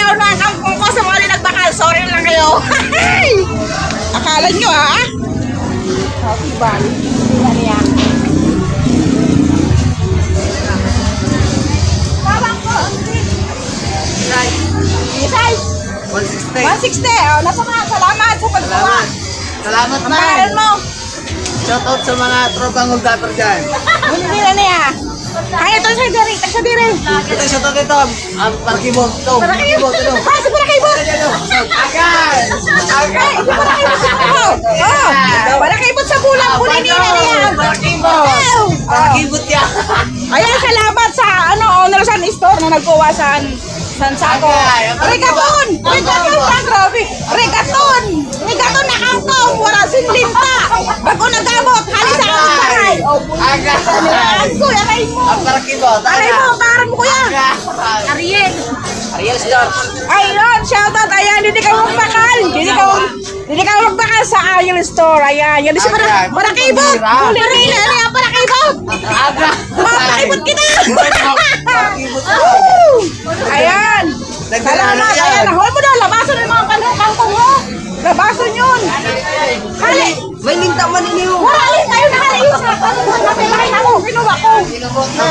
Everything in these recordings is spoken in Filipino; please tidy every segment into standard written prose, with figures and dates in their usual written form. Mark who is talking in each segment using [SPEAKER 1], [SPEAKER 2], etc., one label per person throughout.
[SPEAKER 1] araw na ang kampong ko sa mga ninagbakal. Sorry lang kayo. Akala nyo ha? Happy Valley. Hindi na niya. Tawang ko. Isay.
[SPEAKER 2] 160.
[SPEAKER 1] 160. Oh, salamat sa paggawa.
[SPEAKER 2] Salamat
[SPEAKER 1] Ang
[SPEAKER 2] na.
[SPEAKER 1] pangalan mo.
[SPEAKER 2] Shoutout sa mga tropang huldator dyan.
[SPEAKER 1] Hindi na niya. Kaya ito sa diri. Sa diri.
[SPEAKER 2] Ito, shoutout ito. Ang Parkibot. Ito. Parkibot. Ito.
[SPEAKER 1] Ah, sa Parakaibot.
[SPEAKER 2] Agad!
[SPEAKER 1] Ay, sa Parakaibot sa bulo. Oh, Parakaibot sa bulang. Kunin niya niya.
[SPEAKER 2] Parkibot. Parkibot yan.
[SPEAKER 1] Ayan, salamat sa owner sa store na nagkuha sa Sansako. Regaton! Regaton na, grabe! Regaton! Regaton na kangkong! Wala sinlinta! Bago nagamot! Halis sa akong bahay!
[SPEAKER 2] Agad!
[SPEAKER 1] Kuya, aray mo!
[SPEAKER 2] Ang Parkibot.
[SPEAKER 1] Aray mo! Taran mo, kuya!
[SPEAKER 2] Ariel. Ariel Store.
[SPEAKER 1] Ayun! Shoutout! Ayan! Hindi ka magbakal! Hindi ka magbakal sa Ariel Store! Ayan! Yan si Parakibot! Kulirin! Ano yan? Parakibot!
[SPEAKER 2] Agad!
[SPEAKER 1] Parakibot kita!
[SPEAKER 2] Parkibot.
[SPEAKER 1] Ayan! Salamat! Ayan! Nahol mo daw! Labasan yung mga kangkong mo! Labasan yun! Hali!
[SPEAKER 2] May linta maniniw.
[SPEAKER 1] Wala! Tayo na hali! Kapilay na mo! Kinuha ko!
[SPEAKER 2] Kinabot na.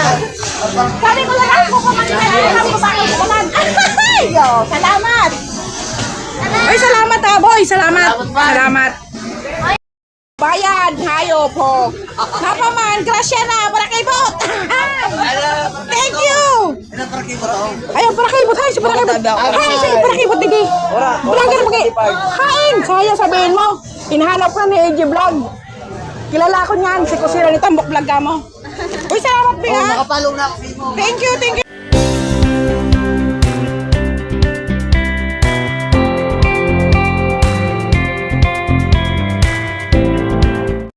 [SPEAKER 1] Sabi ko lang ako kung ano yung bakit naman! Yo! Salamat! Ay, salamat ha, boy! Salamat! Salamat! Bayan! Hayo po! Napaman! Grasya na! Parakibot! Thank you!
[SPEAKER 2] Ano Parkibot ako?
[SPEAKER 1] Ayun, parakibot! Hay! Si parakibot! Hay! Si parakibot! Digi! Walang ganun mag- Hain! Saya sabihin mo! Hinahanap ka ni AJ Vlog! Kilala ko niyan! Si Kusira ni Tambok Vlog ka mo! Uy, salamat, Bing ha!
[SPEAKER 2] Nakapalo na ako.
[SPEAKER 1] Thank you! Thank you!